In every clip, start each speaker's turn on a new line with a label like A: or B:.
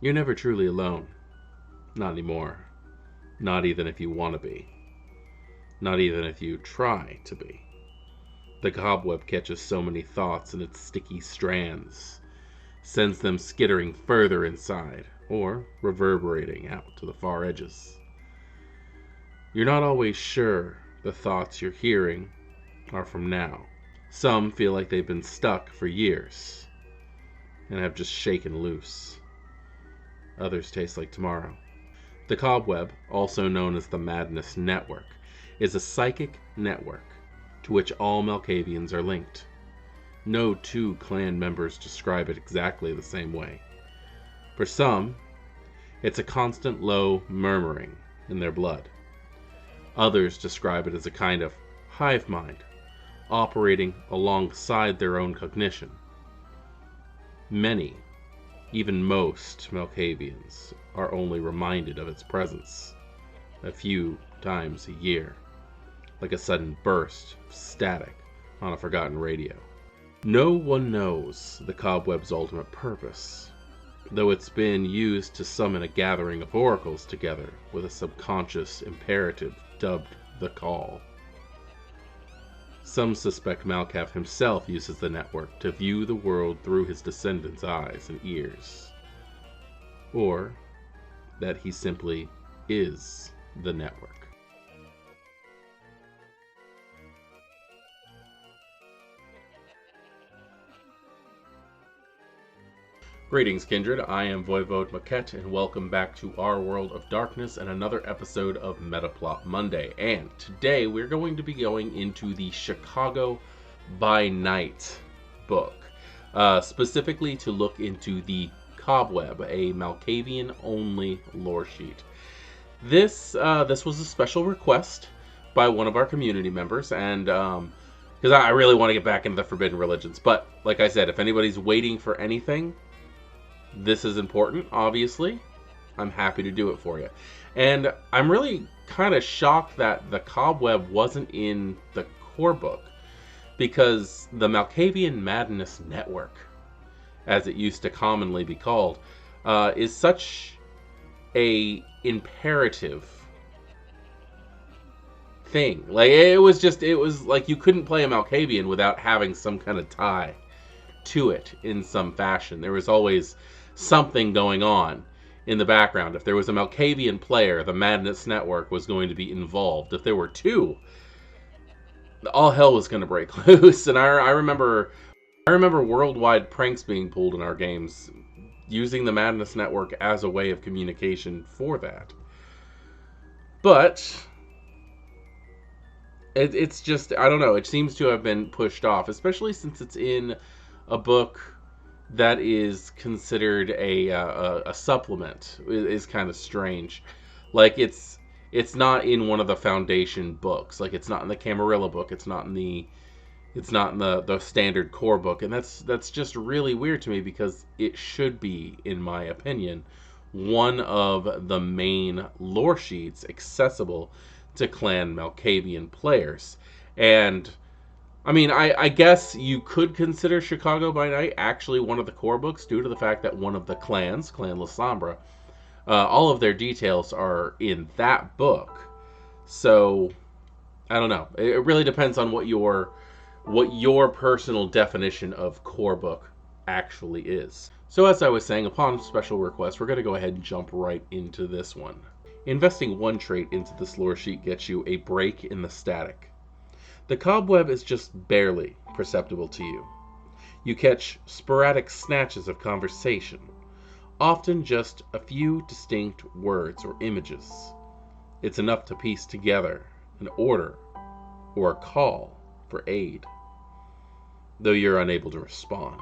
A: You're never truly alone. Not anymore. Not even if you want to be. Not even if you try to be. The cobweb catches so many thoughts in its sticky strands, sends them skittering further inside, or reverberating out to the far edges. You're not always sure the thoughts you're hearing are from now. Some feel like they've been stuck for years and have just shaken loose. Others taste like tomorrow. The Cobweb, also known as the Madness Network, is a psychic network to which all Malkavians are linked. No two clan members describe it exactly the same way. For some, it's a constant low murmuring in their blood. Others describe it as a kind of hive mind, operating alongside their own cognition. Many, even most Malkavians, are only reminded of its presence a few times a year, like a sudden burst of static on a forgotten radio. No one knows the Cobweb's ultimate purpose, though it's been used to summon a gathering of oracles together with a subconscious imperative dubbed the Call. Some suspect Malkav himself uses the network to view the world through his descendants' eyes and ears, or that he simply is the network. Greetings, kindred. I am Voivode Maquette, and welcome back to our world of darkness and another episode of Metaplot Monday. And today we're going to be going into the Chicago by Night book, specifically to look into the Cobweb, a Malkavian-only lore sheet. This was a special request by one of our community members, and because I really want to get back into the Forbidden Religions. But like I said, if anybody's waiting for anything, this is important, obviously. I'm happy to do it for you. And I'm really kind of shocked that the Cobweb wasn't in the core book, because the Malkavian Madness Network, as it used to commonly be called, is such a imperative thing. Like, it was like you couldn't play a Malkavian without having some kind of tie to it in some fashion. There was always something going on in the background. If there was a Malkavian player, the Madness Network was going to be involved. If there were two, all hell was going to break loose. And I remember worldwide pranks being pulled in our games using the Madness Network as a way of communication for that. But it's just, I don't know, it seems to have been pushed off, especially since it's in a book that is considered a supplement. Is kind of strange. Like, it's not in one of the foundation books. Like, it's not in the Camarilla book. It's not in the standard core book, and that's just really weird to me, because it should be, in my opinion, one of the main lore sheets accessible to Clan Malkavian players. And I mean, I guess you could consider Chicago by Night actually one of the core books, due to the fact that one of the clans, Clan La Sombra, all of their details are in that book. So, I don't know. It really depends on what your personal definition of core book actually is. So, as I was saying, upon special request, we're going to go ahead and jump right into this one. Investing one trait into this lore sheet gets you a break in the static. The Cobweb is just barely perceptible to you. You catch sporadic snatches of conversation, often just a few distinct words or images. It's enough to piece together an order or a call for aid, though you're unable to respond.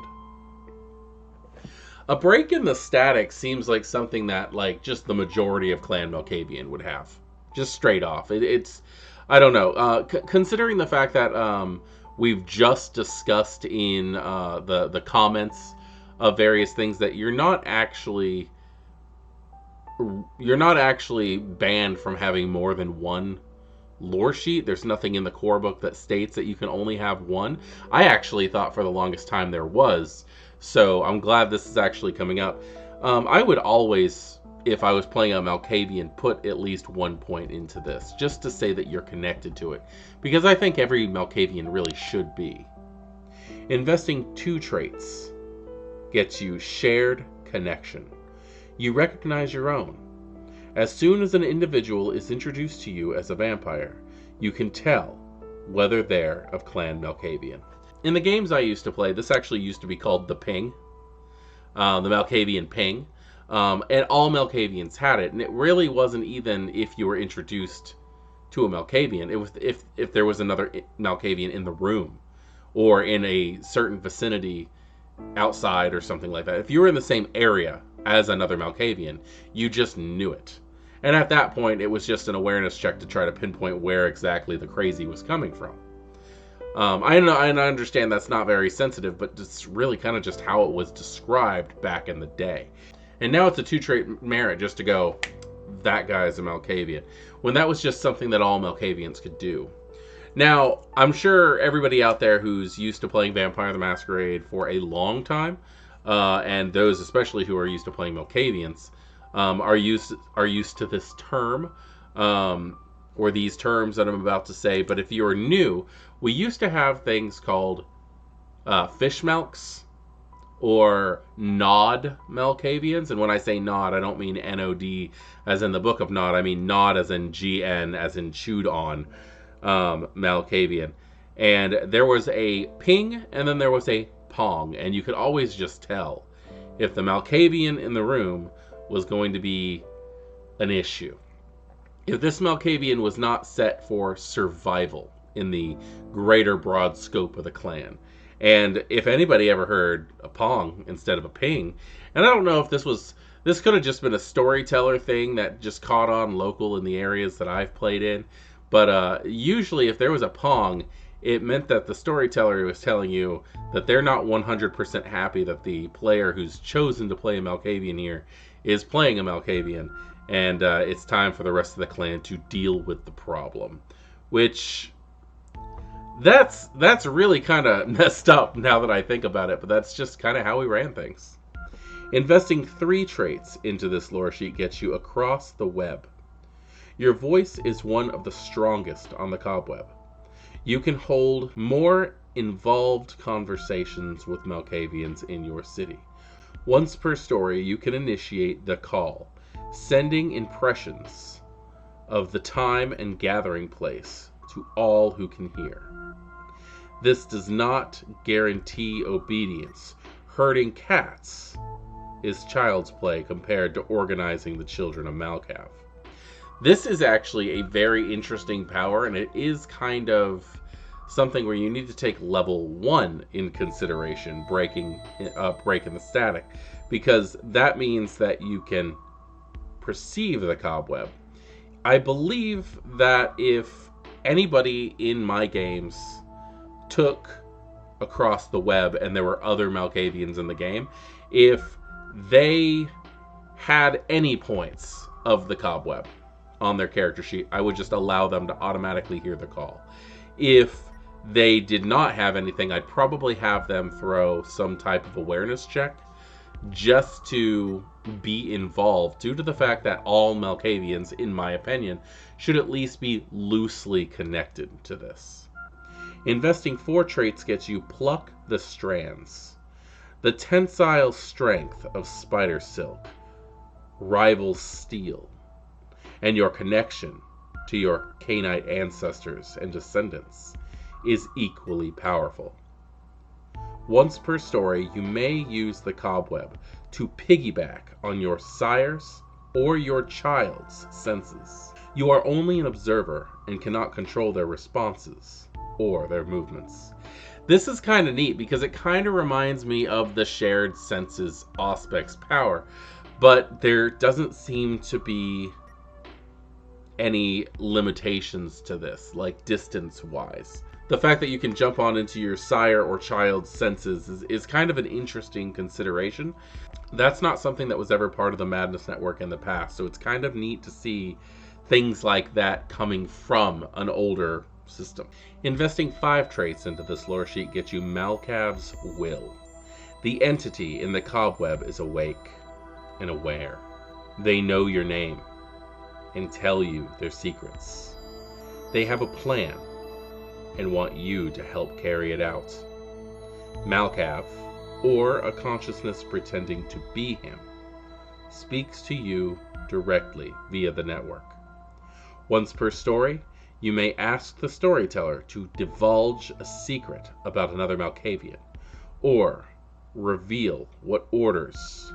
A: A break in the static seems like something that, like, just the majority of Clan Malkavian would have. Just straight off. It's I don't know. Considering the fact that we've just discussed in the comments of various things that you're not actually banned from having more than one lore sheet. There's nothing in the core book that states that you can only have one. I actually thought for the longest time there was, so I'm glad this is actually coming up. I would always, if I was playing a Malkavian, put at least 1 point into this, just to say that you're connected to it, because I think every Malkavian really should be. Investing 2 traits gets you shared connection. You recognize your own. As soon as an individual is introduced to you as a vampire, you can tell whether they're of Clan Malkavian. In the games I used to play, this actually used to be called the Ping, the Malkavian Ping, and all Malkavians had it, and it really wasn't even if you were introduced to a Malkavian. It was if there was another Malkavian in the room, or in a certain vicinity outside or something like that. If you were in the same area as another Malkavian, you just knew it. And at that point, it was just an awareness check to try to pinpoint where exactly the crazy was coming from. I know, and I understand that's not very sensitive, but it's really kind of just how it was described back in the day. And now it's a 2-trait merit just to go, that guy's a Malkavian, when that was just something that all Malkavians could do. Now, I'm sure everybody out there who's used to playing Vampire the Masquerade for a long time, and those especially who are used to playing Malkavians, are used to this term, or these terms that I'm about to say. But if you're new, we used to have things called fishmelks or Nod Malkavians. And when I say Nod, I don't mean N-O-D as in the Book of Nod. I mean Nod as in G-N, as in chewed on, Malkavian. And there was a ping, and then there was a pong. And you could always just tell if the Malkavian in the room was going to be an issue. If this Malkavian was not set for survival in the greater broad scope of the clan. And if anybody ever heard a pong instead of a ping, and I don't know if this could have just been a storyteller thing that just caught on local in the areas that I've played in, but usually if there was a pong, it meant that the storyteller was telling you that they're not 100% happy that the player who's chosen to play a Malkavian here is playing a Malkavian, and it's time for the rest of the clan to deal with the problem. Which, that's really kind of messed up now that I think about it, but that's just kind of how we ran things. Investing 3 traits into this lore sheet gets you across the web. Your voice is one of the strongest on the Cobweb. You can hold more involved conversations with Malkavians in your city. Once per story, you can initiate the call, sending impressions of the time and gathering place to all who can hear. This does not guarantee obedience. Herding cats is child's play compared to organizing the children of Malkav. This is actually a very interesting power, and it is kind of something where you need to take level 1 in consideration, breaking the static, because that means that you can perceive the Cobweb. I believe that if anybody in my games took across the web and there were other Malkavians in the game, if they had any points of the Cobweb on their character sheet, I would just allow them to automatically hear the call. If they did not have anything, I'd probably have them throw some type of awareness check just to be involved, due to the fact that all Malkavians, in my opinion, should at least be loosely connected to this. Investing 4 traits gets you Pluck the Strands. The tensile strength of spider silk rivals steel, and your connection to your Cainite ancestors and descendants is equally powerful. Once per story, you may use the Cobweb to piggyback on your sire's or your child's senses. You are only an observer and cannot control their responses or their movements. This is kind of neat because it kind of reminds me of the shared senses Auspex power, but there doesn't seem to be any limitations to this, like distance-wise. The fact that you can jump on into your sire or child's senses is kind of an interesting consideration. That's not something that was ever part of the Madness Network in the past, so it's kind of neat to see things like that coming from an older system. Investing 5 traits into this lore sheet gets you Malkav's Will. The entity in the Cobweb is awake. and aware. They know your name and tell you their secrets. They have a plan and want you to help carry it out. Malkav, or a consciousness pretending to be him, speaks to you directly via the network. Once per story, you may ask the storyteller to divulge a secret about another Malkavian, or reveal what orders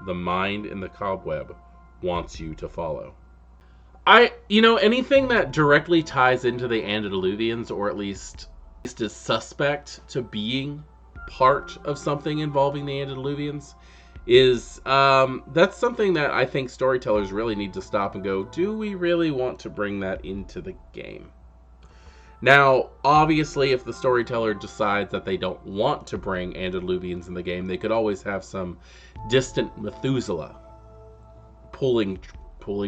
A: the mind in the Cobweb wants you to follow. Anything that directly ties into the Antediluvians, or at least is suspect to being part of something involving the Antediluvians, is that's something that I think storytellers really need to stop and go, do we really want to bring that into the game? Now, obviously, if the storyteller decides that they don't want to bring Antediluvians in the game, they could always have some distant Methuselah pulling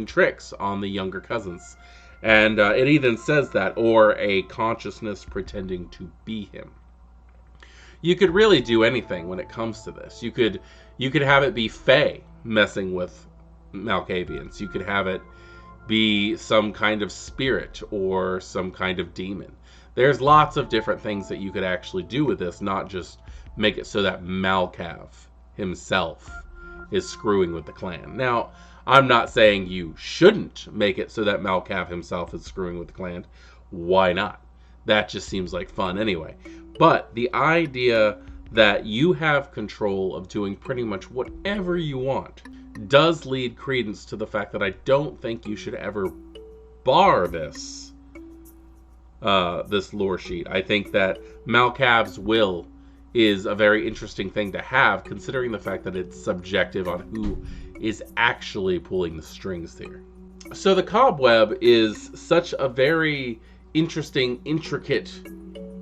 A: tricks on the younger cousins. And it even says that, or a consciousness pretending to be him. You could really do anything when it comes to this. You could have it be Fae messing with Malkavians. You could have it be some kind of spirit or some kind of demon. There's lots of different things that you could actually do with this, not just make it so that Malkav himself is screwing with the clan. Now, I'm not saying you shouldn't make it so that Malkav himself is screwing with the clan. Why not? That just seems like fun anyway. But the idea that you have control of doing pretty much whatever you want does lead credence to the fact that I don't think you should ever bar this lore sheet. I think that Malkav's will is a very interesting thing to have, considering the fact that it's subjective on who is actually pulling the strings here. So the Cobweb is such a very interesting, intricate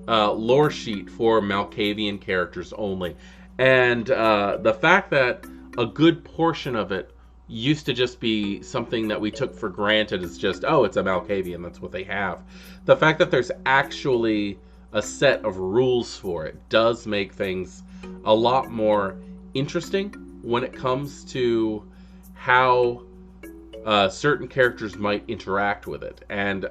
A: lore sheet for Malkavian characters only. And the fact that a good portion of it used to just be something that we took for granted as just, oh, it's a Malkavian, that's what they have. The fact that there's actually a set of rules for it does make things a lot more interesting when it comes to how certain characters might interact with it. And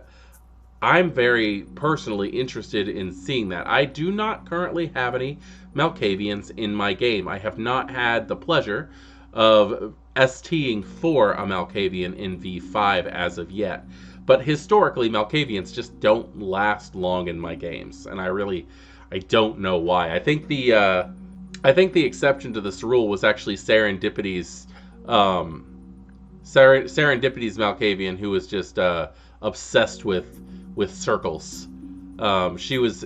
A: I'm very personally interested in seeing that. I do not currently have any Malkavians in my game. I have not had the pleasure of STing for a Malkavian in V5 as of yet. But historically, Malkavians just don't last long in my games, and I don't know why. I think the exception to this rule was actually Serendipity's Malkavian, who was just obsessed with circles. She was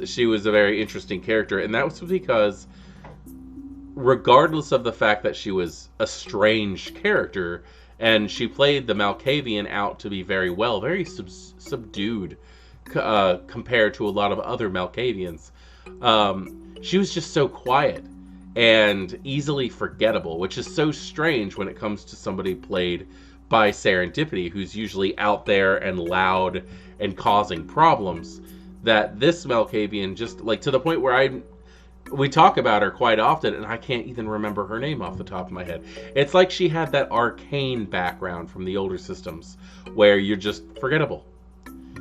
A: a very interesting character, and that was because regardless of the fact that she was a strange character, and she played the Malkavian out to be very well, very subdued compared to a lot of other Malkavians. She was just so quiet and easily forgettable, which is so strange when it comes to somebody played by Serendipity, who's usually out there and loud and causing problems. That this Malkavian, just like to the point where we talk about her quite often, and I can't even remember her name off the top of my head. It's like she had that arcane background from the older systems, where you're just forgettable.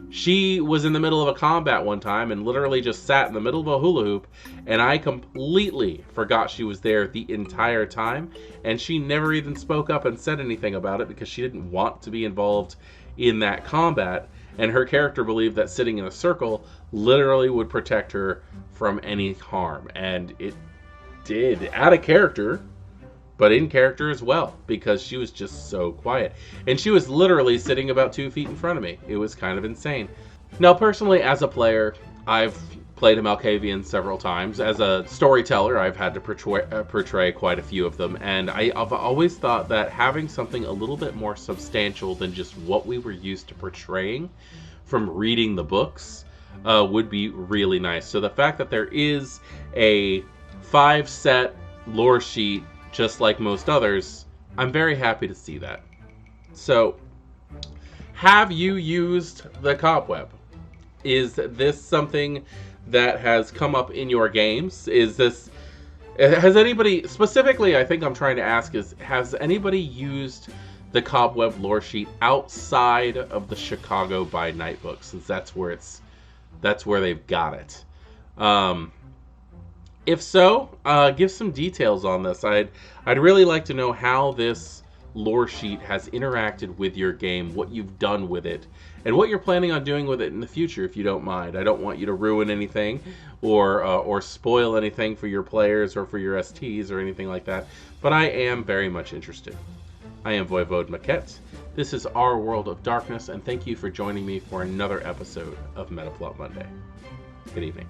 A: She was in the middle of a combat one time and literally just sat in the middle of a hula hoop, and I completely forgot she was there the entire time, and she never even spoke up and said anything about it because she didn't want to be involved in that combat, and her character believed that sitting in a circle literally would protect her from any harm, and it did, out of character, but in character as well, because she was just so quiet. And she was literally sitting about 2 feet in front of me. It was kind of insane. Now, personally, as a player, I've played a Malkavian several times. As a storyteller, I've had to portray quite a few of them, and I've always thought that having something a little bit more substantial than just what we were used to portraying from reading the books would be really nice. So the fact that there is a 5-set lore sheet, just like most others, I'm very happy to see that. So, have you used the Cobweb? Is this something that has come up in your games? Is this Has anybody, specifically, I think I'm trying to ask is, has anybody used the Cobweb lore sheet outside of the Chicago by Night book, since that's where they've got it? Um, if so, give some details on this. I'd really like to know how this lore sheet has interacted with your game, what you've done with it, and what you're planning on doing with it in the future, if you don't mind. I don't want you to ruin anything or spoil anything for your players or for your STs or anything like that, but I am very much interested. I am Voivode Maquette. This is Our World of Darkness, and thank you for joining me for another episode of Metaplot Monday. Good evening.